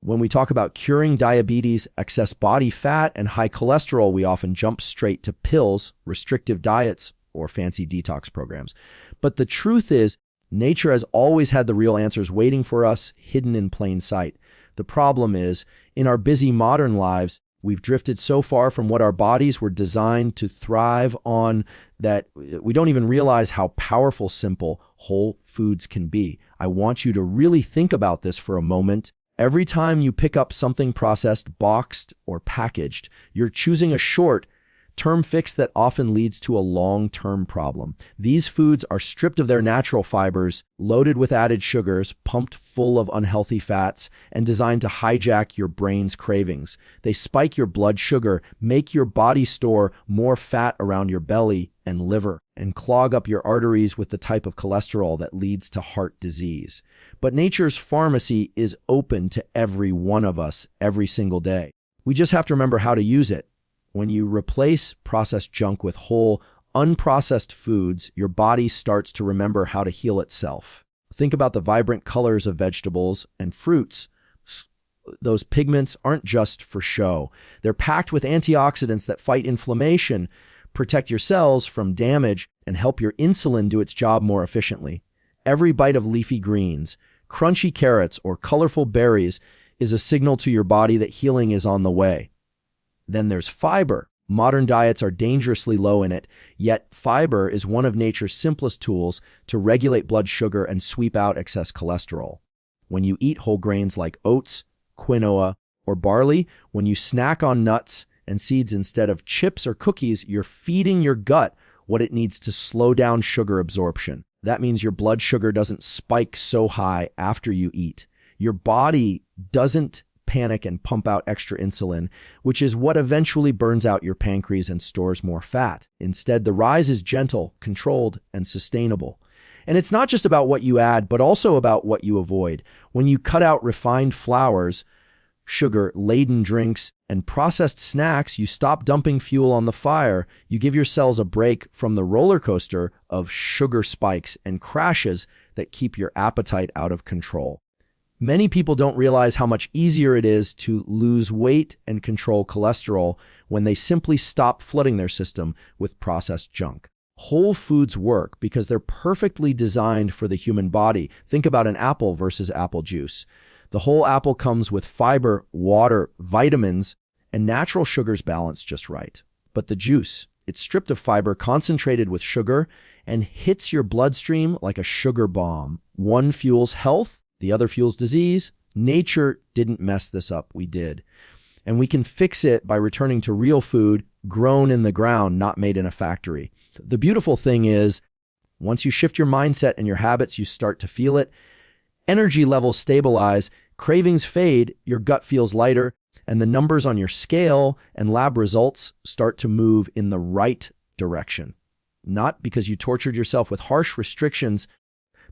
When we talk about curing diabetes, excess body fat, and high cholesterol, we often jump straight to pills, restrictive diets, or fancy detox programs. But the truth is, nature has always had the real answers waiting for us, hidden in plain sight. The problem is, in our busy modern lives, we've drifted so far from what our bodies were designed to thrive on that we don't even realize how powerful simple whole foods can be. I want you to really think about this for a moment. Every time you pick up something processed, boxed, or packaged, you're choosing a short-term fix that often leads to a long-term problem. These foods are stripped of their natural fibers, loaded with added sugars, pumped full of unhealthy fats, and designed to hijack your brain's cravings. They spike your blood sugar, make your body store more fat around your belly and liver, and clog up your arteries with the type of cholesterol that leads to heart disease. But nature's pharmacy is open to every one of us every single day. We just have to remember how to use it. When you replace processed junk with whole, unprocessed foods, your body starts to remember how to heal itself. Think about the vibrant colors of vegetables and fruits. Those pigments aren't just for show. They're packed with antioxidants that fight inflammation, protect your cells from damage, and help your insulin do its job more efficiently. Every bite of leafy greens, crunchy carrots, or colorful berries is a signal to your body that healing is on the way. Then there's fiber. Modern diets are dangerously low in it, yet fiber is one of nature's simplest tools to regulate blood sugar and sweep out excess cholesterol. When you eat whole grains like oats, quinoa, or barley, when you snack on nuts and seeds instead of chips or cookies, you're feeding your gut what it needs to slow down sugar absorption. That means your blood sugar doesn't spike so high after you eat. Your body doesn't panic and pump out extra insulin, which is what eventually burns out your pancreas and stores more fat. Instead, the rise is gentle, controlled, and sustainable. And it's not just about what you add, but also about what you avoid. When you cut out refined flours, sugar-laden drinks, and processed snacks, you stop dumping fuel on the fire. You give your cells a break from the roller coaster of sugar spikes and crashes that keep your appetite out of control. Many people don't realize how much easier it is to lose weight and control cholesterol when they simply stop flooding their system with processed junk. Whole foods work because they're perfectly designed for the human body. Think about an apple versus apple juice. The whole apple comes with fiber, water, vitamins, and natural sugars balanced just right. But the juice, it's stripped of fiber, concentrated with sugar, and hits your bloodstream like a sugar bomb. One fuels health, the other fuels disease. Nature didn't mess this up, we did. And we can fix it by returning to real food grown in the ground, not made in a factory. The beautiful thing is, once you shift your mindset and your habits, you start to feel it. Energy levels stabilize, cravings fade, your gut feels lighter, and the numbers on your scale and lab results start to move in the right direction. Not because you tortured yourself with harsh restrictions,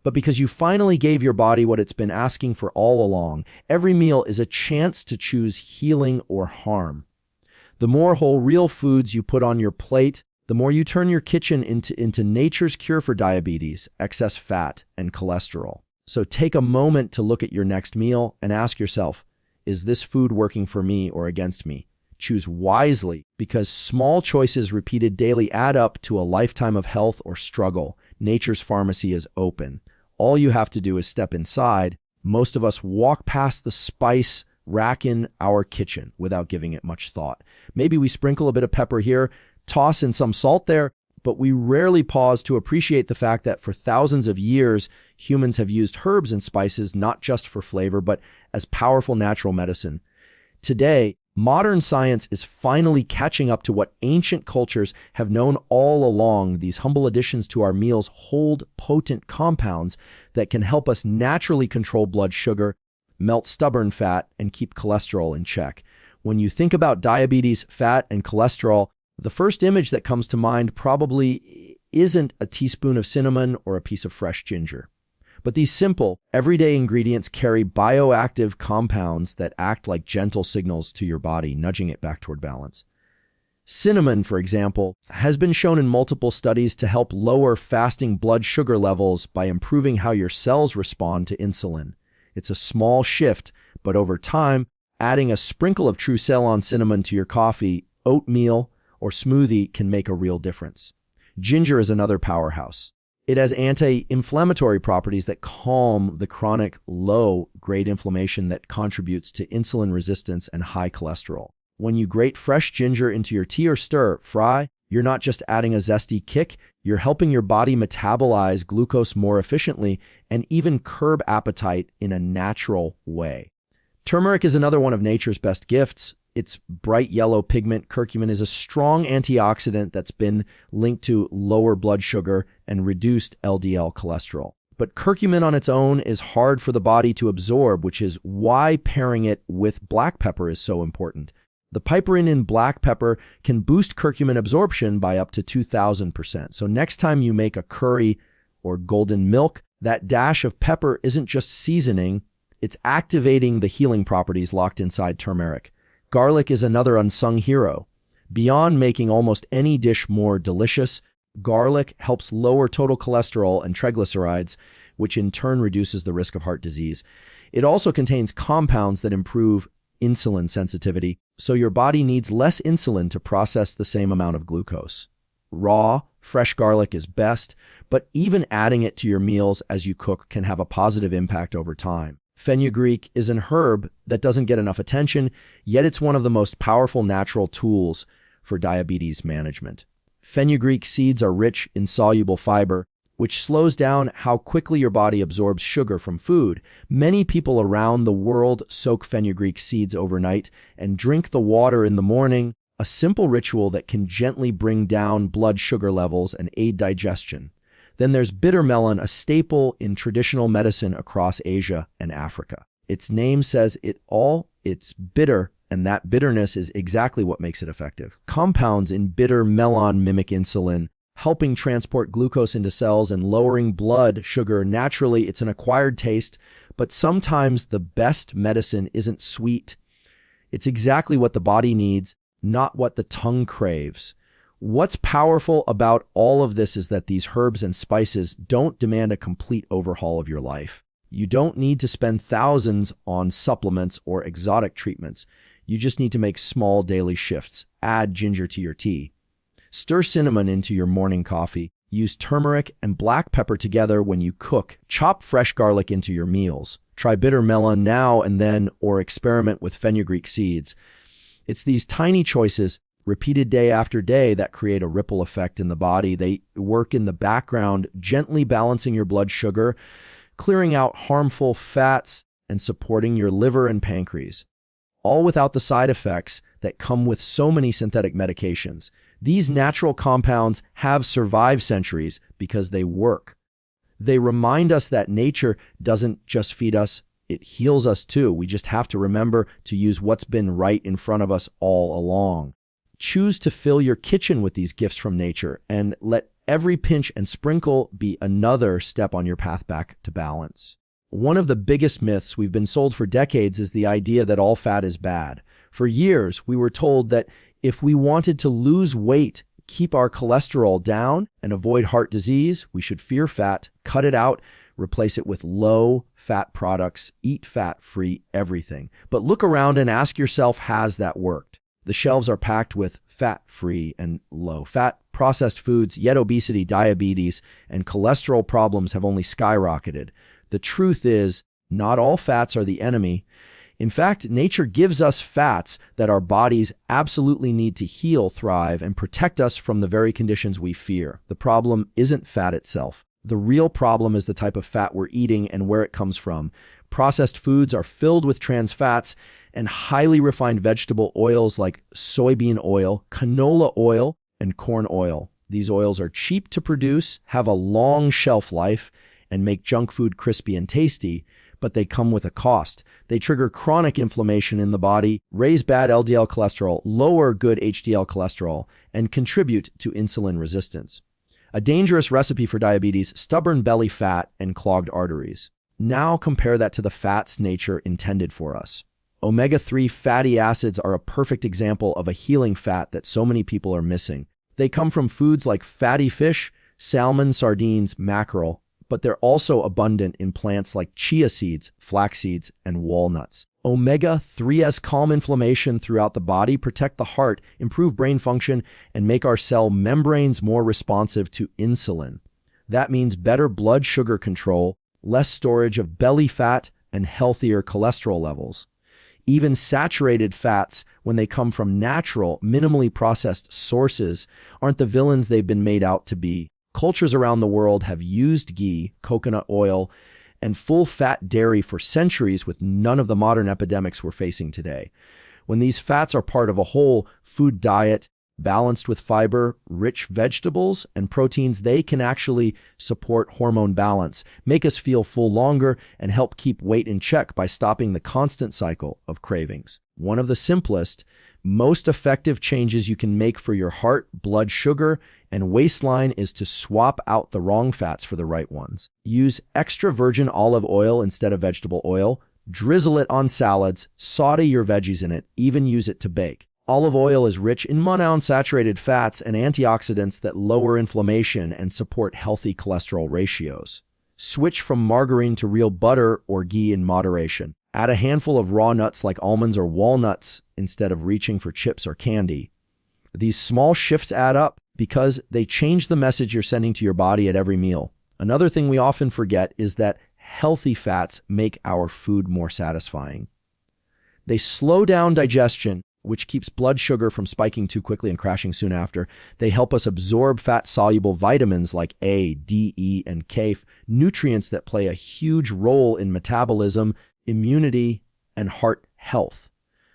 but because you finally gave your body what it's been asking for all along. Every meal is a chance to choose healing or harm. The more whole, real foods you put on your plate, the more you turn your kitchen into nature's cure for diabetes, excess fat, and cholesterol. So take a moment to look at your next meal and ask yourself, is this food working for me or against me? Choose wisely, because small choices repeated daily add up to a lifetime of health or struggle. Nature's pharmacy is open. All you have to do is step inside. Most of us walk past the spice rack in our kitchen without giving it much thought. Maybe we sprinkle a bit of pepper here, toss in some salt there, but we rarely pause to appreciate the fact that for thousands of years, humans have used herbs and spices not just for flavor, but as powerful natural medicine. Today, modern science is finally catching up to what ancient cultures have known all along. These humble additions to our meals hold potent compounds that can help us naturally control blood sugar, melt stubborn fat, and keep cholesterol in check. When you think about diabetes, fat, and cholesterol, the first image that comes to mind probably isn't a teaspoon of cinnamon or a piece of fresh ginger. But these simple, everyday ingredients carry bioactive compounds that act like gentle signals to your body, nudging it back toward balance. Cinnamon, for example, has been shown in multiple studies to help lower fasting blood sugar levels by improving how your cells respond to insulin. It's a small shift, But over time, adding a sprinkle of true Ceylon cinnamon to your coffee, oatmeal, or smoothie can make a real difference. Ginger is another powerhouse. It has anti-inflammatory properties that calm the chronic low-grade inflammation that contributes to insulin resistance and high cholesterol. When you grate fresh ginger into your tea or stir-fry, you're not just adding a zesty kick, you're helping your body metabolize glucose more efficiently and even curb appetite in a natural way. Turmeric is another one of nature's best gifts. Its bright yellow pigment, curcumin, is a strong antioxidant that's been linked to lower blood sugar and reduced LDL cholesterol. But curcumin on its own is hard for the body to absorb, which is why pairing it with black pepper is so important. The piperine in black pepper can boost curcumin absorption by up to 2,000%. So next time you make a curry or golden milk, that dash of pepper isn't just seasoning, it's activating the healing properties locked inside turmeric. Garlic is another unsung hero. Beyond making almost any dish more delicious, garlic helps lower total cholesterol and triglycerides, which in turn reduces the risk of heart disease. It also contains compounds that improve insulin sensitivity, so your body needs less insulin to process the same amount of glucose. Raw, fresh garlic is best, but even adding it to your meals as you cook can have a positive impact over time. Fenugreek is an herb that doesn't get enough attention, yet it's one of the most powerful natural tools for diabetes management. Fenugreek seeds are rich in soluble fiber, which slows down how quickly your body absorbs sugar from food. Many people around the world soak fenugreek seeds overnight and drink the water in the morning, a simple ritual that can gently bring down blood sugar levels and aid digestion. Then there's bitter melon, a staple in traditional medicine across Asia and Africa. Its name says it all, it's bitter, and that bitterness is exactly what makes it effective. Compounds in bitter melon mimic insulin, helping transport glucose into cells and lowering blood sugar naturally. It's an acquired taste, but sometimes the best medicine isn't sweet. It's exactly what the body needs, not what the tongue craves. What's powerful about all of this is that these herbs and spices don't demand a complete overhaul of your life. You don't need to spend thousands on supplements or exotic treatments. You just need to make small daily shifts. Add ginger to your tea. Stir cinnamon into your morning coffee. Use turmeric and black pepper together when you cook. Chop fresh garlic into your meals. Try bitter melon now and then, or experiment with fenugreek seeds. It's these tiny choices, repeated day after day, that create a ripple effect in the body. They work in the background, gently balancing your blood sugar, clearing out harmful fats, and supporting your liver and pancreas, all without the side effects that come with so many synthetic medications. These natural compounds have survived centuries because they work. They remind us that nature doesn't just feed us, it heals us too. We just have to remember to use what's been right in front of us all along. Choose to fill your kitchen with these gifts from nature, and let every pinch and sprinkle be another step on your path back to balance. One of the biggest myths we've been sold for decades is the idea that all fat is bad. For years, we were told that if we wanted to lose weight, keep our cholesterol down, and avoid heart disease, we should fear fat, cut it out, replace it with low-fat products, eat fat-free everything. But look around and ask yourself, has that worked? The shelves are packed with fat-free and low-fat processed foods, yet obesity, diabetes, and cholesterol problems have only skyrocketed. The truth is, not all fats are the enemy. In fact, nature gives us fats that our bodies absolutely need to heal, thrive, and protect us from the very conditions we fear. The problem isn't fat itself. The real problem is the type of fat we're eating and where it comes from. Processed foods are filled with trans fats and highly refined vegetable oils like soybean oil, canola oil, and corn oil. These oils are cheap to produce, have a long shelf life, and make junk food crispy and tasty, but they come with a cost. They trigger chronic inflammation in the body, raise bad LDL cholesterol, lower good HDL cholesterol, and contribute to insulin resistance. A dangerous recipe for diabetes, stubborn belly fat, and clogged arteries. Now compare that to the fats nature intended for us. Omega-3 fatty acids are a perfect example of a healing fat that so many people are missing. They come from foods like fatty fish, salmon, sardines, mackerel, but they're also abundant in plants like chia seeds, flax seeds, and walnuts. Omega-3s calm inflammation throughout the body, protect the heart, improve brain function, and make our cell membranes more responsive to insulin. That means better blood sugar control, less storage of belly fat, and healthier cholesterol levels. Even saturated fats, when they come from natural, minimally processed sources, aren't the villains they've been made out to be. Cultures around the world have used ghee, coconut oil, and full-fat dairy for centuries with none of the modern epidemics we're facing today. When these fats are part of a whole food diet, balanced with fiber, rich vegetables, and proteins, they can actually support hormone balance, make us feel full longer, and help keep weight in check by stopping the constant cycle of cravings. One of the simplest, most effective changes you can make for your heart, blood sugar, and waistline is to swap out the wrong fats for the right ones. Use extra virgin olive oil instead of vegetable oil, drizzle it on salads, saute your veggies in it, even use it to bake. Olive oil is rich in monounsaturated fats and antioxidants that lower inflammation and support healthy cholesterol ratios. Switch from margarine to real butter or ghee in moderation. Add a handful of raw nuts like almonds or walnuts instead of reaching for chips or candy. These small shifts add up because they change the message you're sending to your body at every meal. Another thing we often forget is that healthy fats make our food more satisfying. They slow down digestion, which keeps blood sugar from spiking too quickly and crashing soon after. They help us absorb fat-soluble vitamins like A, D, E, and K, nutrients that play a huge role in metabolism, immunity, and heart health.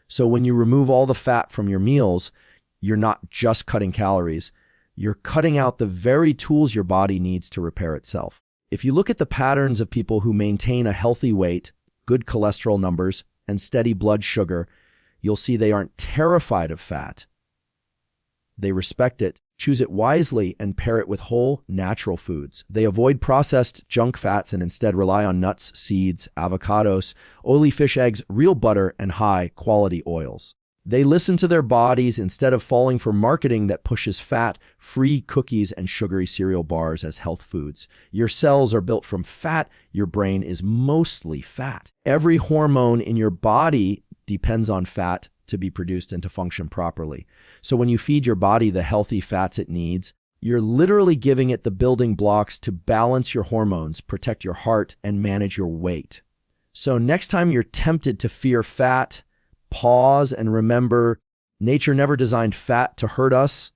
So when you remove all the fat from your meals, you're not just cutting calories. You're cutting out the very tools your body needs to repair itself. If you look at the patterns of people who maintain a healthy weight, good cholesterol numbers, and steady blood sugar, you'll see they aren't terrified of fat. They respect it, choose it wisely, and pair it with whole, natural foods. They avoid processed junk fats and instead rely on nuts, seeds, avocados, oily fish eggs, real butter, and high-quality oils. They listen to their bodies instead of falling for marketing that pushes fat, free cookies, and sugary cereal bars as health foods. Your cells are built from fat. Your brain is mostly fat. Every hormone in your body depends on fat to be produced and to function properly. So when you feed your body the healthy fats it needs, you're literally giving it the building blocks to balance your hormones, protect your heart, and manage your weight. So next time you're tempted to fear fat, pause and remember, nature never designed fat to hurt us.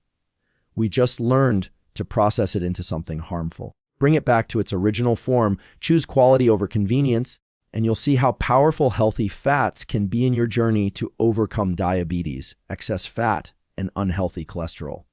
We just learned to process it into something harmful. Bring it back to its original form, choose quality over convenience, and you'll see how powerful healthy fats can be in your journey to overcome diabetes, excess fat, and unhealthy cholesterol.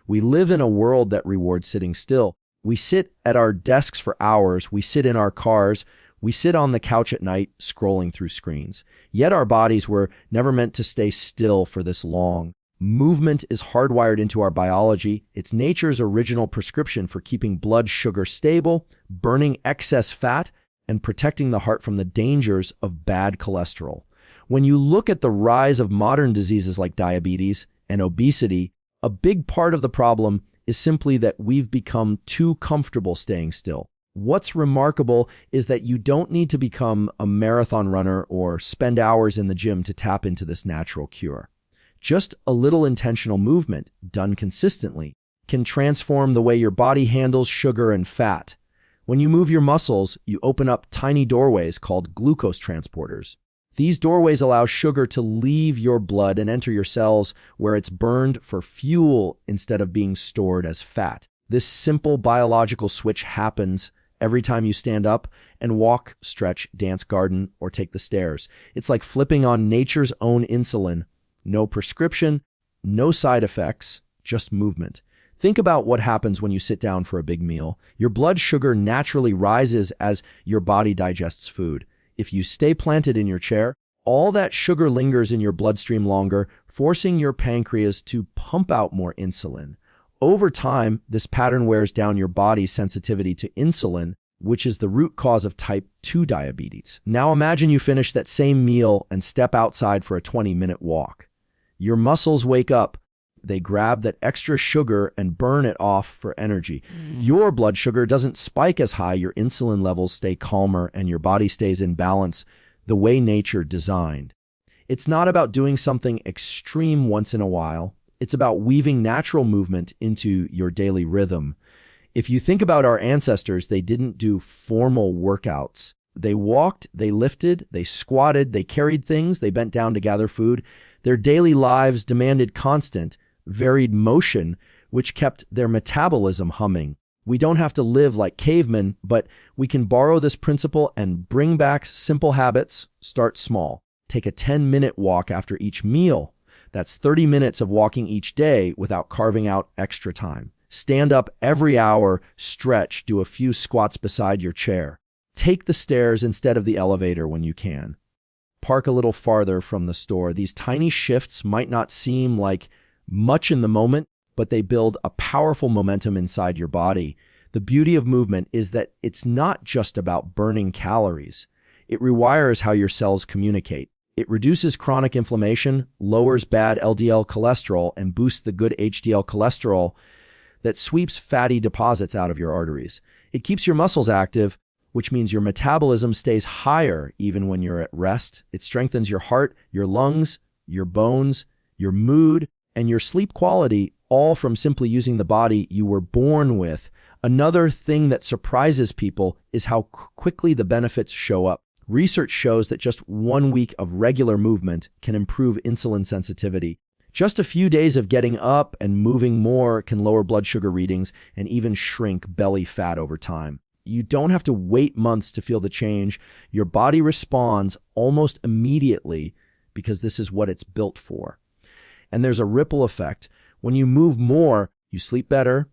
We live in a world that rewards sitting still. We sit at our desks for hours. We sit in our cars. We sit on the couch at night scrolling through screens. Yet our bodies were never meant to stay still for this long. Movement is hardwired into our biology. It's nature's original prescription for keeping blood sugar stable, burning excess fat, and protecting the heart from the dangers of bad cholesterol. When you look at the rise of modern diseases like diabetes and obesity, a big part of the problem is simply that we've become too comfortable staying still. What's remarkable is that you don't need to become a marathon runner or spend hours in the gym to tap into this natural cure. Just a little intentional movement, done consistently, can transform the way your body handles sugar and fat. When you move your muscles, you open up tiny doorways called glucose transporters. These doorways allow sugar to leave your blood and enter your cells where it's burned for fuel instead of being stored as fat. This simple biological switch happens every time you stand up and walk, stretch, dance, garden, or take the stairs. It's like flipping on nature's own insulin. No prescription, no side effects, just movement. Think about what happens when you sit down for a big meal. Your blood sugar naturally rises as your body digests food. If you stay planted in your chair, all that sugar lingers in your bloodstream longer, forcing your pancreas to pump out more insulin. Over time, this pattern wears down your body's sensitivity to insulin, which is the root cause of type 2 diabetes. Now imagine you finish that same meal and step outside for a 20-minute walk. Your muscles wake up. They grab that extra sugar and burn it off for energy. Your blood sugar doesn't spike as high, your insulin levels stay calmer, and your body stays in balance the way nature designed. It's not about doing something extreme once in a while. It's about weaving natural movement into your daily rhythm. If you think about our ancestors, they didn't do formal workouts. They walked, they lifted, they squatted, they carried things, they bent down to gather food. Their daily lives demanded constant, varied motion, which kept their metabolism humming. We don't have to live like cavemen, but we can borrow this principle and bring back simple habits. Start small. Take a 10-minute walk after each meal. That's 30 minutes of walking each day without carving out extra time. Stand up every hour, stretch, do a few squats beside your chair. Take the stairs instead of the elevator when you can. Park a little farther from the store. These tiny shifts might not seem like much in the moment, but they build a powerful momentum inside your body. The beauty of movement is that it's not just about burning calories. It rewires how your cells communicate. It reduces chronic inflammation, lowers bad LDL cholesterol, and boosts the good HDL cholesterol that sweeps fatty deposits out of your arteries. It keeps your muscles active, which means your metabolism stays higher even when you're at rest. It strengthens your heart, your lungs, your bones, your mood, and your sleep quality, all from simply using the body you were born with. Another thing that surprises people is how quickly the benefits show up. Research shows that just 1 week of regular movement can improve insulin sensitivity. Just a few days of getting up and moving more can lower blood sugar readings and even shrink belly fat over time. You don't have to wait months to feel the change. Your body responds almost immediately because this is what it's built for. And there's a ripple effect. When you move more, you sleep better.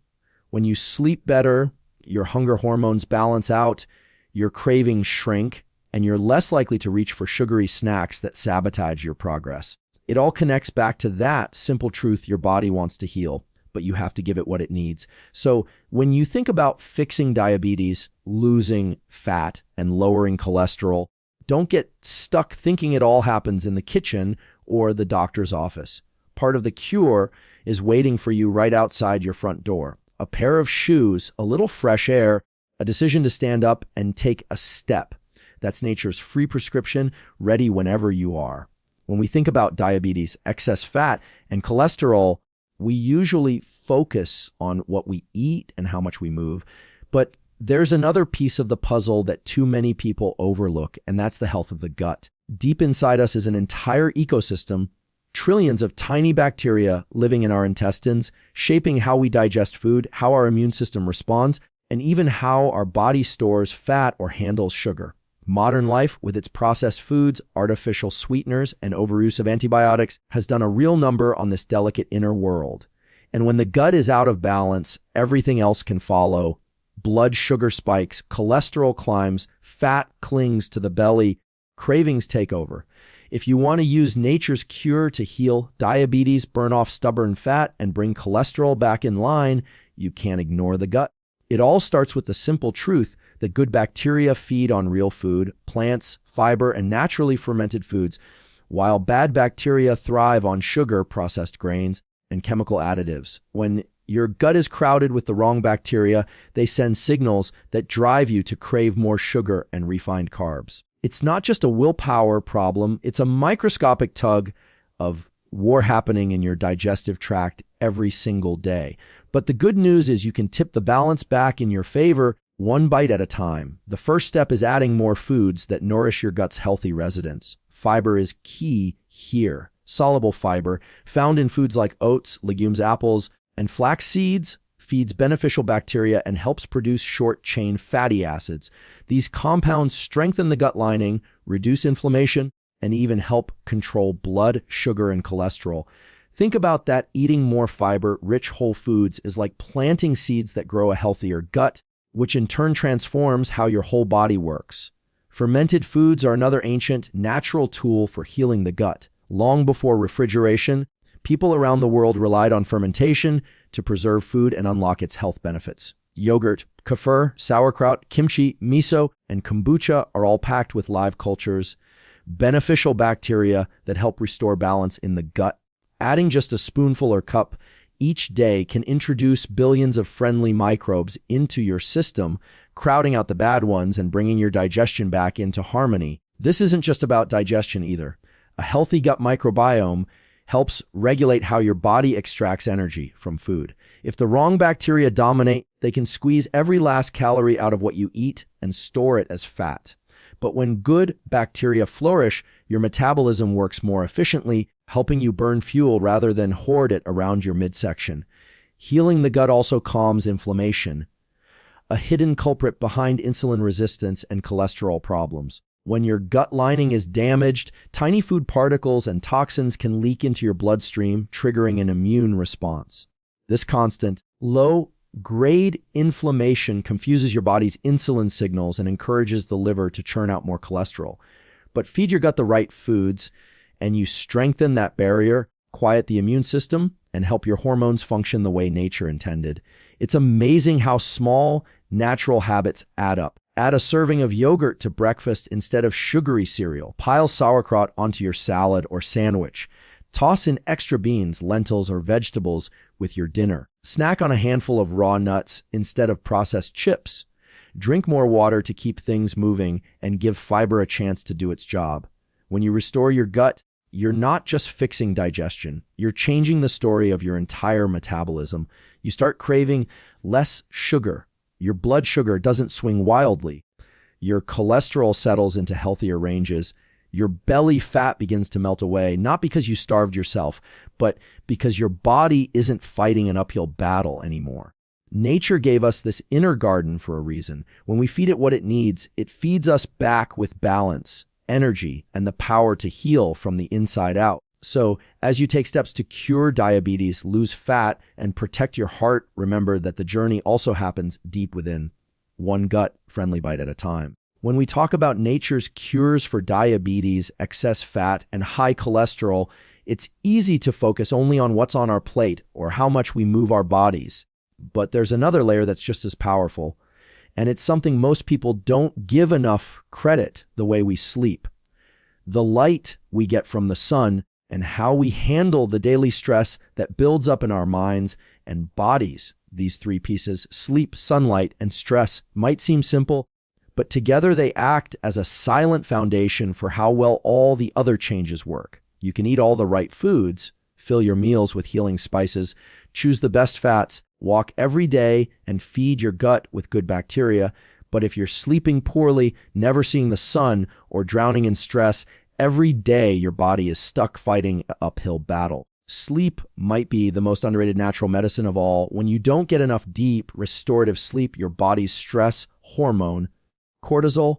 When you sleep better, your hunger hormones balance out, your cravings shrink, and you're less likely to reach for sugary snacks that sabotage your progress. It all connects back to that simple truth: your body wants to heal, but you have to give it what it needs. So when you think about fixing diabetes, losing fat, and lowering cholesterol, don't get stuck thinking it all happens in the kitchen or the doctor's office. Part of the cure is waiting for you right outside your front door. A pair of shoes, a little fresh air, a decision to stand up and take a step. That's nature's free prescription, ready whenever you are. When we think about diabetes, excess fat, and cholesterol, we usually focus on what we eat and how much we move. But there's another piece of the puzzle that too many people overlook, and that's the health of the gut. Deep inside us is an entire ecosystem, trillions of tiny bacteria living in our intestines, shaping how we digest food, how our immune system responds, and even how our body stores fat or handles sugar. Modern life, with its processed foods, artificial sweeteners, and overuse of antibiotics, has done a real number on this delicate inner world. And when the gut is out of balance, everything else can follow. Blood sugar spikes, cholesterol climbs, fat clings to the belly, cravings take over. If you want to use nature's cure to heal diabetes, burn off stubborn fat, and bring cholesterol back in line, you can't ignore the gut. It all starts with the simple truth that good bacteria feed on real food, plants, fiber, and naturally fermented foods, while bad bacteria thrive on sugar, processed grains, and chemical additives. When your gut is crowded with the wrong bacteria, they send signals that drive you to crave more sugar and refined carbs. It's not just a willpower problem, it's a microscopic tug of war happening in your digestive tract every single day. But the good news is you can tip the balance back in your favor one bite at a time. The first step is adding more foods that nourish your gut's healthy residents. Fiber is key here. Soluble fiber, found in foods like oats, legumes, apples, and flax seeds, feeds beneficial bacteria and helps produce short-chain fatty acids. These compounds strengthen the gut lining, reduce inflammation, and even help control blood sugar and cholesterol. Think about that: eating more fiber, rich whole foods is like planting seeds that grow a healthier gut, which in turn transforms how your whole body works. Fermented foods are another ancient, natural tool for healing the gut. Long before refrigeration, people around the world relied on fermentation to preserve food and unlock its health benefits. Yogurt, kefir, sauerkraut, kimchi, miso, and kombucha are all packed with live cultures, beneficial bacteria that help restore balance in the gut. Adding just a spoonful or cup each day can introduce billions of friendly microbes into your system, crowding out the bad ones and bringing your digestion back into harmony. This isn't just about digestion either. A healthy gut microbiome helps regulate how your body extracts energy from food. If the wrong bacteria dominate, they can squeeze every last calorie out of what you eat and store it as fat. But when good bacteria flourish, your metabolism works more efficiently, helping you burn fuel rather than hoard it around your midsection. Healing the gut also calms inflammation, a hidden culprit behind insulin resistance and cholesterol problems. When your gut lining is damaged, tiny food particles and toxins can leak into your bloodstream, triggering an immune response. This constant, low-grade inflammation confuses your body's insulin signals and encourages the liver to churn out more cholesterol. But feed your gut the right foods, and you strengthen that barrier, quiet the immune system, and help your hormones function the way nature intended. It's amazing how small, natural habits add up. Add a serving of yogurt to breakfast instead of sugary cereal. Pile sauerkraut onto your salad or sandwich. Toss in extra beans, lentils, or vegetables with your dinner. Snack on a handful of raw nuts instead of processed chips. Drink more water to keep things moving and give fiber a chance to do its job. When you restore your gut, you're not just fixing digestion. You're changing the story of your entire metabolism. You start craving less sugar. Your blood sugar doesn't swing wildly. Your cholesterol settles into healthier ranges. Your belly fat begins to melt away, not because you starved yourself, but because your body isn't fighting an uphill battle anymore. Nature gave us this inner garden for a reason. When we feed it what it needs, it feeds us back with balance, energy, and the power to heal from the inside out. So, as you take steps to cure diabetes, lose fat, and protect your heart, remember that the journey also happens deep within, one gut-friendly bite at a time. When we talk about nature's cures for diabetes, excess fat, and high cholesterol, it's easy to focus only on what's on our plate or how much we move our bodies. But there's another layer that's just as powerful, and it's something most people don't give enough credit: the way we sleep. The light we get from the sun and how we handle the daily stress that builds up in our minds and bodies. These three pieces, sleep, sunlight, and stress, might seem simple, but together they act as a silent foundation for how well all the other changes work. You can eat all the right foods, fill your meals with healing spices, choose the best fats, walk every day, and feed your gut with good bacteria. But if you're sleeping poorly, never seeing the sun, or drowning in stress, every day your body is stuck fighting an uphill battle. Sleep might be the most underrated natural medicine of all. When you don't get enough deep, restorative sleep, your body's stress hormone, cortisol,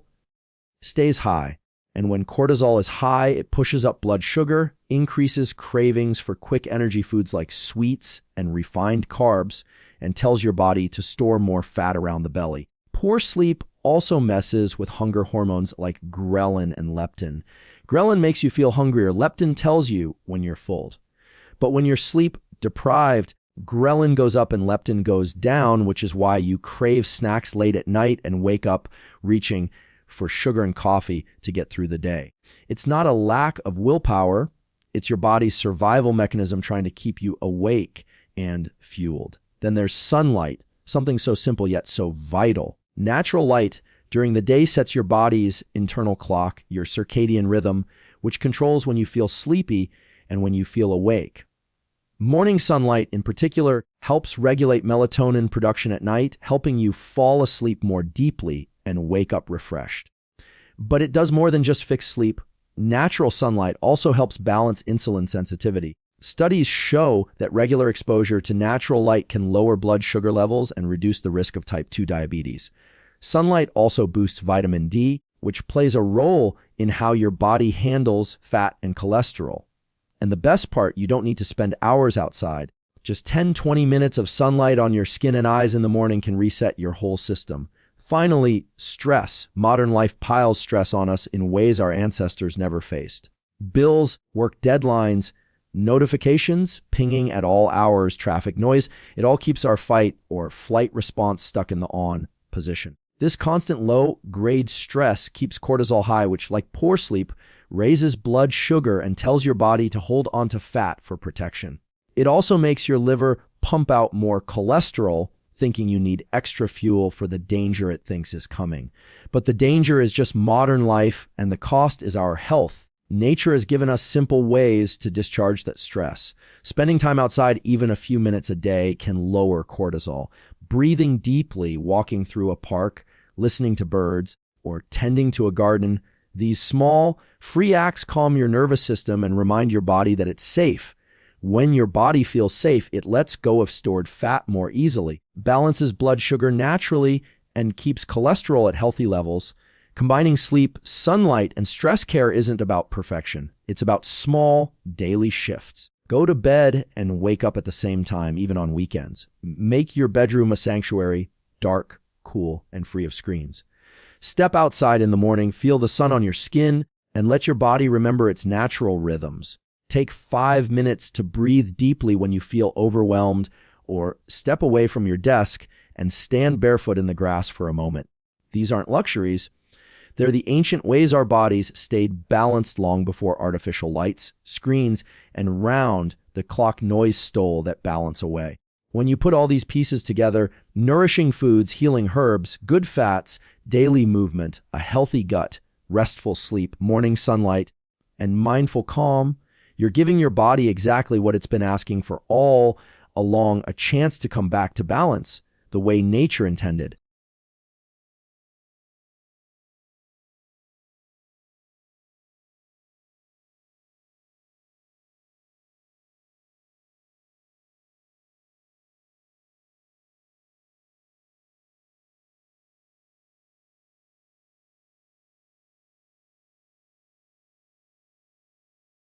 stays high. And when cortisol is high, it pushes up blood sugar, increases cravings for quick energy foods like sweets and refined carbs, and tells your body to store more fat around the belly. Poor sleep also messes with hunger hormones like ghrelin and leptin. Ghrelin makes you feel hungrier. Leptin tells you when you're full. But when you're sleep deprived, ghrelin goes up and leptin goes down, which is why you crave snacks late at night and wake up reaching for sugar and coffee to get through the day. It's not a lack of willpower. It's your body's survival mechanism trying to keep you awake and fueled. Then there's sunlight, something so simple yet so vital. Natural light during the day sets your body's internal clock, your circadian rhythm, which controls when you feel sleepy and when you feel awake. Morning sunlight in particular helps regulate melatonin production at night, helping you fall asleep more deeply and wake up refreshed. But it does more than just fix sleep. Natural sunlight also helps balance insulin sensitivity. Studies show that regular exposure to natural light can lower blood sugar levels and reduce the risk of type 2 diabetes. Sunlight also boosts vitamin D, which plays a role in how your body handles fat and cholesterol. And the best part, you don't need to spend hours outside. Just 10-20 minutes of sunlight on your skin and eyes in the morning can reset your whole system. Finally, stress. Modern life piles stress on us in ways our ancestors never faced. Bills, work deadlines, notifications, pinging at all hours, traffic noise. It all keeps our fight or flight response stuck in the on position. This constant low-grade stress keeps cortisol high, which, like poor sleep, raises blood sugar and tells your body to hold onto fat for protection. It also makes your liver pump out more cholesterol thinking you need extra fuel for the danger it thinks is coming. But the danger is just modern life, and the cost is our health. Nature has given us simple ways to discharge that stress. Spending time outside even a few minutes a day can lower cortisol. Breathing deeply, walking through a park, listening to birds, or tending to a garden, these small, free acts calm your nervous system and remind your body that it's safe. When your body feels safe, it lets go of stored fat more easily, balances blood sugar naturally, and keeps cholesterol at healthy levels. Combining sleep, sunlight, and stress care isn't about perfection. It's about small, daily shifts. Go to bed and wake up at the same time, even on weekends. Make your bedroom a sanctuary, dark, cool, and free of screens. Step outside in the morning, feel the sun on your skin, and let your body remember its natural rhythms. Take 5 minutes to breathe deeply when you feel overwhelmed, or step away from your desk and stand barefoot in the grass for a moment. These aren't luxuries. They're the ancient ways our bodies stayed balanced long before artificial lights, screens, and round-the-clock noise stole that balance away. When you put all these pieces together, nourishing foods, healing herbs, good fats, daily movement, a healthy gut, restful sleep, morning sunlight, and mindful calm, you're giving your body exactly what it's been asking for all along, a chance to come back to balance the way nature intended.